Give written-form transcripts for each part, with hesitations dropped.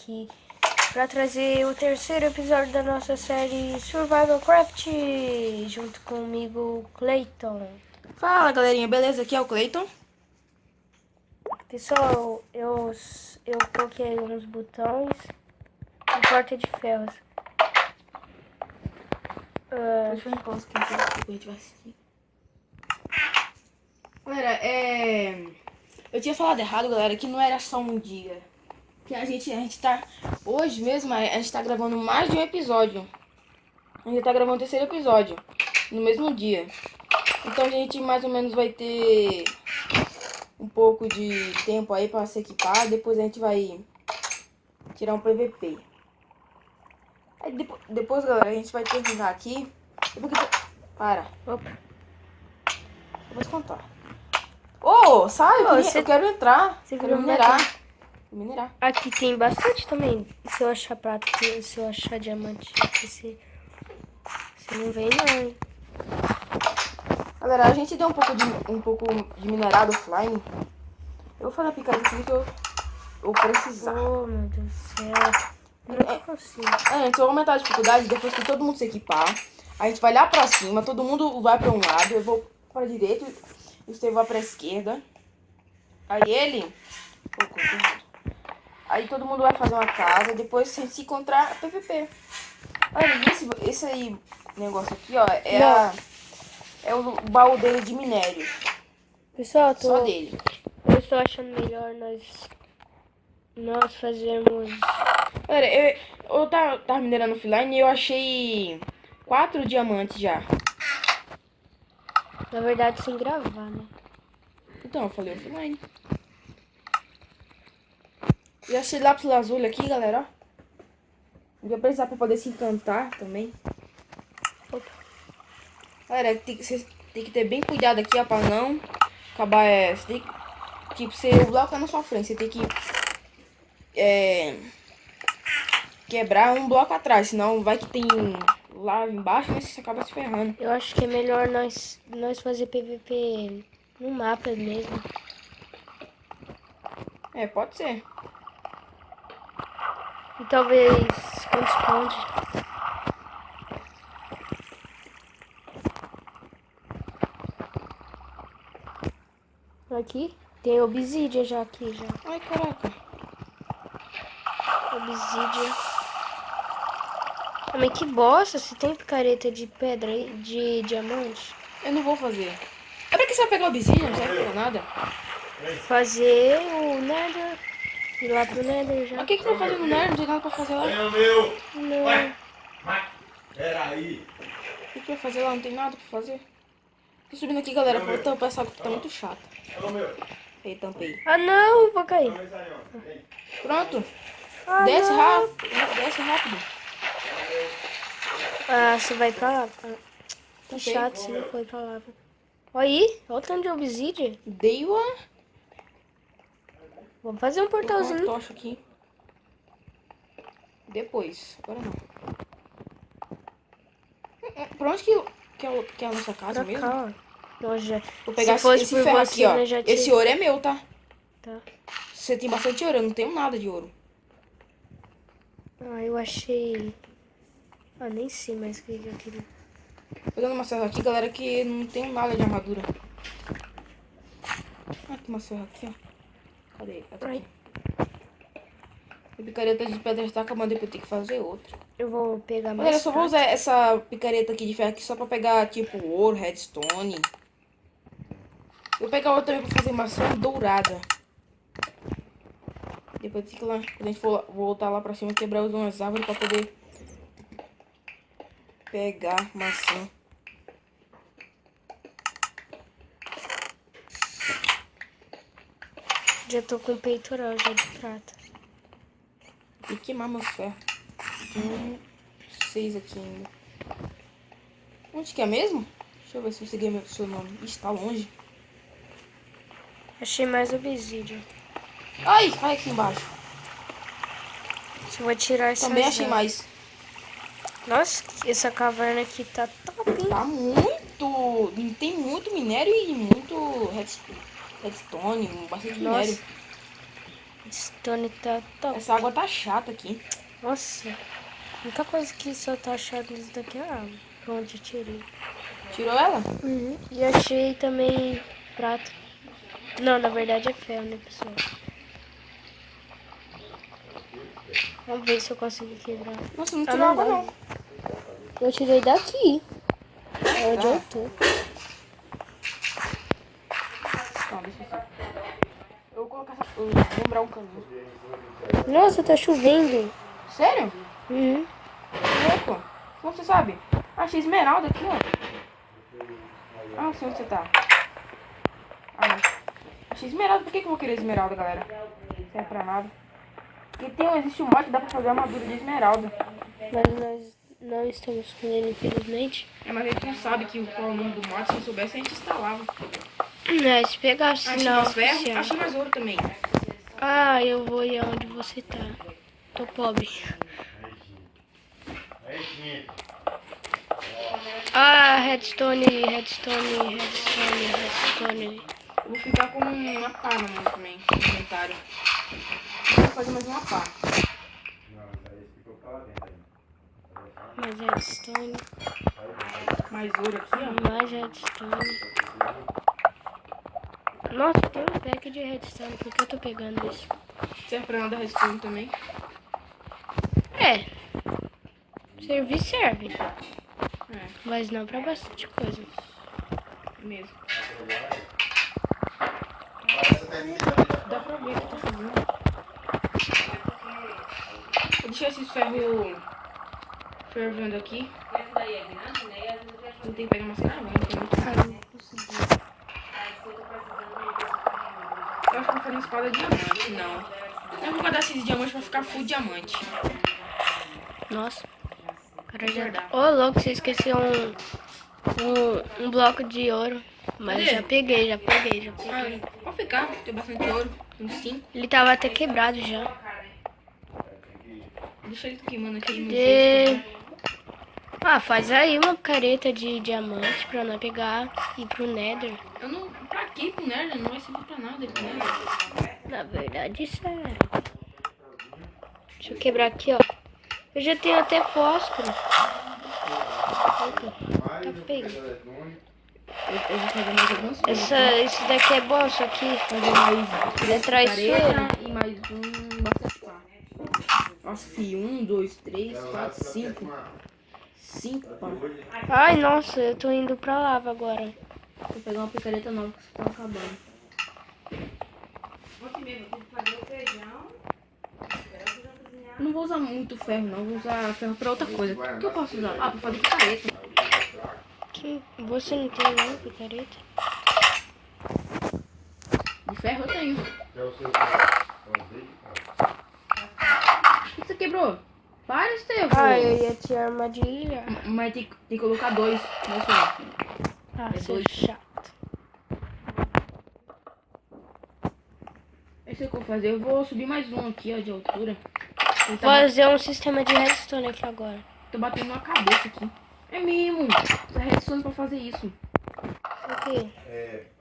aqui para trazer o terceiro episódio da nossa série Survival Craft, junto comigo, Clayton. Fala, galerinha, beleza? Aqui é o Clayton. Pessoal, eu coloquei uns botões em porta de ferros. Deixa eu encosto aqui, a gente vai assistir. Galera, eu tinha falado errado, galera, que não era só um dia. Que a gente tá... Hoje mesmo, a gente tá gravando mais de um episódio. A gente tá gravando o terceiro episódio, no mesmo dia. Então a gente mais ou menos vai ter um pouco de tempo aí pra se equipar. Depois a gente vai tirar um PVP. Aí depois, galera, a gente vai terminar aqui. Para. Opa. Eu vou te contar. Ô, sai, eu quero entrar. Você Quero viu minerar. Aqui tem bastante também. Se eu achar prata, se eu achar diamante, você não vem não, hein? Galera, a gente deu um pouco de minerado offline. Eu vou fazer a picareta aqui que eu vou precisar. Oh, meu Deus do céu. Não consigo. Antes eu vou aumentar a dificuldade depois que todo mundo se equipar. A gente vai lá pra cima, todo mundo vai pra um lado, eu vou pra direita e o Steve vai pra esquerda. Aí todo mundo vai fazer uma casa, depois se a gente se encontrar, PVP. Olha, esse aí negócio aqui, ó, é o baú dele de minério. Pessoal, Só dele. Eu estou achando melhor nós fazermos... Olha, eu tava minerando offline e eu achei 4 diamantes já. Na verdade, sem gravar, né? Então, eu falei offline. E esse lápis lazuli aqui, galera, ó. Vai precisar pra poder se encantar também. Opa. Galera, você tem que ter bem cuidado aqui, ó, pra não acabar, você tem que, tipo, o bloco tá na sua frente, você tem que quebrar um bloco atrás, senão vai que tem lá embaixo, né, você acaba se ferrando. Eu acho que é melhor nós fazer PVP no mapa mesmo. É, pode ser. E talvez esconde. Aqui tem obsidian já aqui já. Ai, caraca. Obsidian. Mas que bosta, se tem picareta de pedra aí, de diamante. Eu não vou fazer. É pra que você vai pegar obsidian? Não serve pra nada. Fazer o nether. Ir lá pro nether já. Mas o que vai fazer no nerd? Não tem nada pra fazer lá. É o meu! Não. Ué, mas, peraí. O que vai fazer lá? Não tem nada pra fazer. Tô subindo aqui, galera, pra tampar essa água que tá muito chata. É o meu. Aí, tampei. Ah não, vou cair. Pronto. Ah, Desce não. rápido. Desce rápido. Ah, você vai pra lá. Tá Tampei. chato se não foi pra lá. Olha aí, olha o tanto de obsidian. Dei uma... Vamos fazer um Vou colocar uma portalzinho. tocha aqui. Depois. Agora não. Pra onde que é a nossa casa Pra mesmo? cá, ó. Nós já... Vou pegar Se fosse esse por ferro você, aqui, ó. nós já tinha- Esse ouro é meu, tá? Tá. Você tem bastante ouro, eu não tenho nada de ouro. Ah, eu achei... Ah, nem sei mais o que eu queria. Pegando uma serra aqui, galera, que não tenho nada de armadura. Ah, tem uma serra aqui, ó. Cadê? Ah, tá aqui. A picareta de pedra está acabando, depois eu tenho que fazer outra. Eu vou pegar mais. Galera, eu só vou usar essa picareta aqui de ferro aqui só pra pegar, tipo, ouro, redstone. Eu vou pegar outra também pra fazer maçã dourada. Depois fica lá, quando a gente for voltar lá pra cima, quebrar umas árvores pra poder pegar maçã. Já tô com peitoral já de prata. Tem que queimar meus ferros. Tem 6 aqui ainda. Onde que é mesmo? Deixa eu ver se eu segui o seu nome. Ixi, tá longe. Achei mais obsidian. Ai, vai aqui embaixo. Só vou tirar essa. Também achei mais. Nossa, essa caverna aqui tá top, hein? Tá muito. Tem muito minério e muito redstone. Bastante Nossa. minério. redstone tá top. Essa água tá chata aqui. Nossa, a única coisa que só tá achando nisso daqui é a água. Pronto, eu tirei. Tirou ela? Uhum. E achei também prata. Não, na verdade é ferro, né, pessoal? Vamos ver se eu consigo quebrar. Nossa, não tirou água dá. não. Eu tirei daqui. É onde eu tô. Tá, deixa assim. Eu vou colocar essa... Eu vou lembrar um caminho. Nossa, tá chovendo. Sério? Uhum. Louco. Como você sabe? Achei esmeralda aqui, ó. Ah, não sei onde você tá. Ah, não. Achei esmeralda. Por que eu vou querer esmeralda, galera? Não serve pra nada. Porque existe um mod que dá pra fazer armadura de esmeralda. Mas nós não estamos com ele, infelizmente. É, mas a gente não sabe qual é o nome do mod. Se eu soubesse, a gente instalava. É, se pegar Achei sinal mais ferro, oficial. achei mais ouro também. Ah, eu vou ir aonde você tá. Tô pobre. Ah, redstone. Eu vou ficar com uma pá na mão também, no inventário. Vou fazer mais uma pá. Mais redstone. Mais ouro aqui, ó. Mais redstone. Nossa, tem um pack de redstone. Por que eu tô pegando isso? Serve pra nada redstone também. É. Servir serve. É, Mas não pra bastante coisa. mesmo. Essa Dá pra ver o que tá fazendo. Vou deixar esses ferros fervendo aqui. Não tem que pegar uma cena, não tem muito caro. Eu acho que eu vou fazer uma espada diamante, não. Eu vou guardar esses diamantes pra ficar full diamante. Nossa. Cara, já... Guardar. Ô, louco, você esqueceu um bloco de ouro. Mas Cadê? já peguei. Ah, pode ficar, tem bastante ouro. Tem 5. Ele tava até quebrado já. Deixa ele queimando aqui. De... Ah, faz aí uma careta de diamante pra nós pegar e ir pro Nether. Eu não. Pra quê pro Nether? Não vai servir pra nada pro Nether. Na verdade, isso é... Deixa eu quebrar aqui, ó. Eu já tenho até fósforo. Opa, tá feio. Eu vou fazer mais algumas coisas. Isso daqui é bom, só que Fazer mais é traiçoeiro. careta e mais bastante pá. Nossa, fi, 1, 2, 3, 4, 5. 5 pá. Ai, nossa, eu tô indo pra lava agora. Vou pegar uma picareta nova que tá acabando. Não vou usar muito ferro, não. Vou usar ferro pra outra coisa. O que eu posso usar? Ah, pra fazer picareta. Você não tem não, picareta? De ferro eu tenho. O que você quebrou? Para, Estevão. Ah, eu ia te armadilhar. Mas tem que colocar 2. Não é só. Ah, É seu dois. chato. É isso que eu vou fazer. Eu vou subir mais um aqui, ó, de altura. Ele tá Fazer um sistema de redstone aqui agora. Tô batendo na cabeça aqui. É mimo. Usar redstone pra fazer isso. O quê?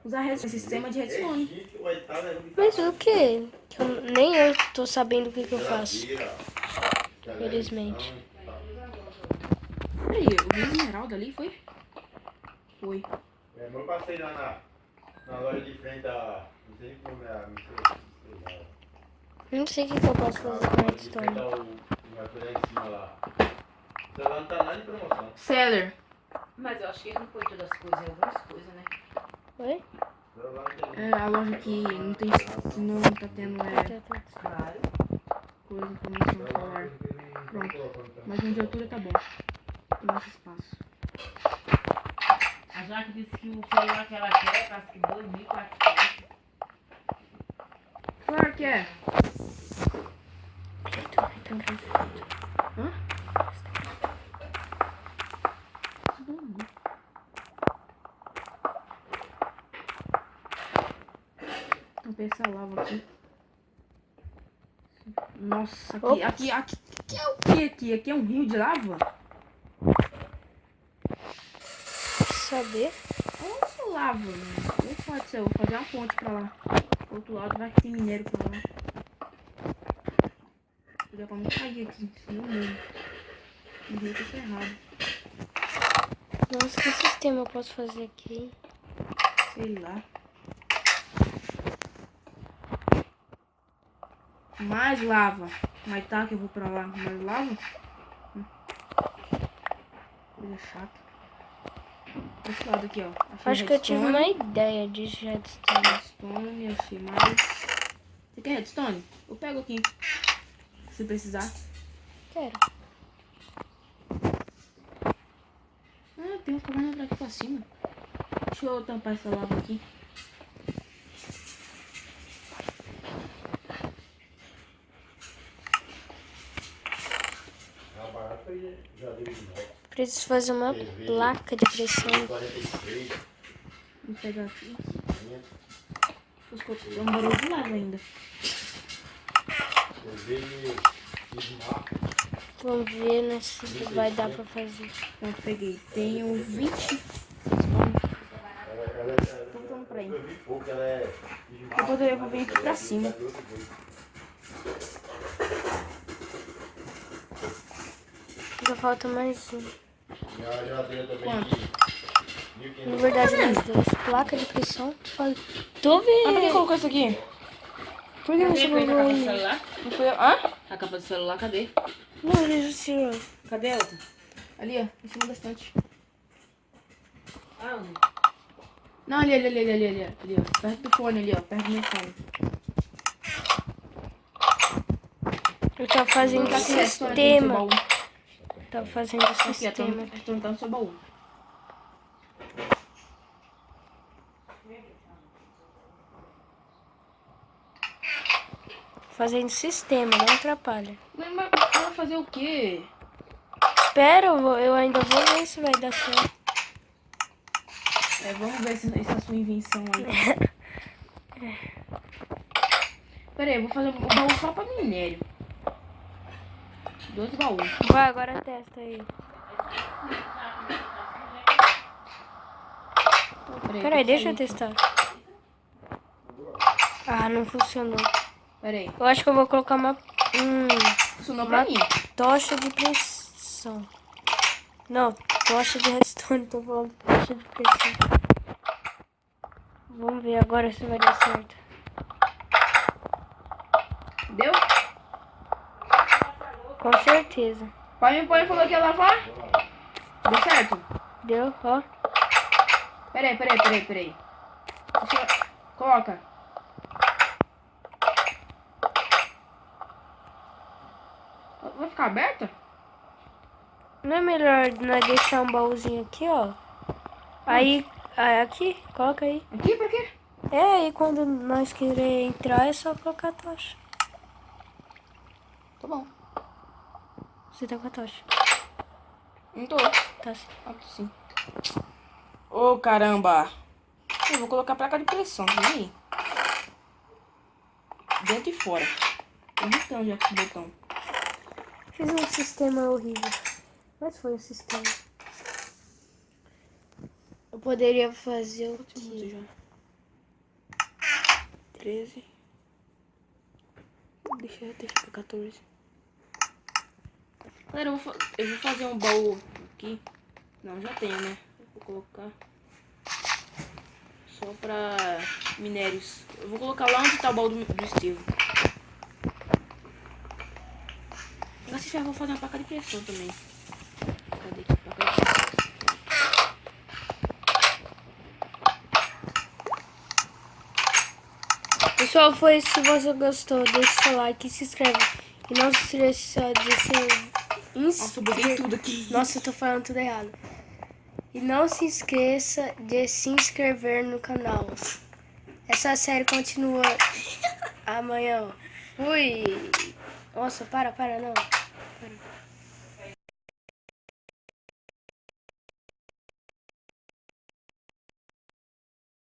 Usar sistema de redstone. Mas o quê? Que nem eu tô sabendo o que eu faço. Felizmente. Peraí, eu vi esmeralda ali, foi? Foi. Eu passei lá na loja de frente da. Não sei como é a. Não sei o que eu posso fazer com redstone. Uma coisa em cima lá. O celular não tá nada de promoção. Seller. Mas eu acho que ele não põe todas as coisas, algumas coisas, né? Oi? O celular não tem. É a loja que não tem. Que não tá tendo Claro. coisa pra mencionar no celular. Pronto. Mas um de altura tá bom. Tem mais espaço. A Jaque disse que o celular que ela quer, parece que 2.400. Claro que é. Hã? Vou ver essa lava aqui. Nossa, aqui é o que aqui? Aqui é um rio de lava? Saber? Ou lava, né? Ou pode ser, eu vou fazer uma ponte pra lá. Do outro lado vai que tem minério pra lá. já pra não cair aqui, senão mesmo. O jeito tá errado. Nossa, que sistema eu posso fazer aqui, hein? Sei lá. Mais lava. Mas tá que eu vou pra lá. Mais lava? Coisa chata. Esse lado aqui, ó. Achei Acho que eu tive redstone. uma ideia de redstone. Redstone, achei mais. Você quer redstone? Eu pego aqui. Se precisar. Quero. Ah, tem uma caverna pra aqui pra cima. Deixa eu tampar essa lava aqui. A barata já deu de volta. Preciso fazer uma placa de pressão. 43, Vou pegar aqui. 50. Os copos são um barulho de lava ainda. Eu veio esmar. Vamos ver né, se vai dar pra fazer. Eu peguei. Tenho 20 redstone. Tô voltando pra aí. Eu vi pouco, ela é esmar. Depois eu vou vir aqui pra cima. Ainda falta mais um. E a geladeira também Quanto? de Na 1.500. verdade, mais dois. Placa de pressão. Tô Ah, por que vendo. colocou isso aqui? Por que você Cadê? Foi com a colocou capa do aí? celular? Não foi eu. Hã? A capa do celular, cadê? Não, ele tirou. Cadê a outra? Ali, ó. Em cima da estante. Aonde? Não, ali, ó. Perto do fone ali, ó. Perto do meu fone. Eu tava fazendo Tá aqui, redstone aqui no seu sistema. baú. Tava fazendo Aqui, ó. sistema. Redstone tá no seu baú. Fazendo sistema, não atrapalha. Mas vai fazer o quê? Espera, eu ainda vou ver se vai dar certo. É, vamos ver essa sua invenção aí. Pera aí, eu vou fazer um baú só pra minério. 2 baús. Vai, agora testa aí. Peraí, deixa eu testar. Ah, não funcionou. Pera aí. Eu acho que eu vou colocar uma Funcionou pra mim. tocha de pressão. Não, tocha de redstone, tô falando tocha de pressão. Vamos ver agora se vai dar certo. Deu? Com certeza. Pai falou que ia lavar? Deu certo? Deu, ó. Peraí. Deixa eu... Coloca. Vai ficar aberta? Não é melhor nós deixar um baúzinho aqui, ó? Aí, aqui, coloca aí. Aqui, pra quê? É, aí quando nós querer entrar é só colocar a tocha. Tá bom. Você tá com a tocha? Não tô. Tá sim. Aqui sim. Ô, caramba. Eu vou colocar a placa de pressão, tá vendo aí? Dentro e fora. Tô irritando já com esse botão. Fiz um sistema horrível. Mas foi o sistema. Eu poderia fazer o quê? Já. 13. Deixa pra 14. Galera, eu vou fazer um baú aqui. Não, já tenho, né? Vou colocar só pra minérios. Eu vou colocar lá onde tá o baú do Estevam. Agora se ferro, vou fazer uma placa de pressão também. Cadê aqui? Placa de pressão. Pessoal, foi isso. Se você gostou, deixa seu like e se inscreve. E não se esqueça de se Nossa, eu buguei tudo aqui. Nossa, eu tô falando tudo errado. E não se esqueça de se inscrever no canal. Essa série continua amanhã. Fui. Nossa, para, não. Para.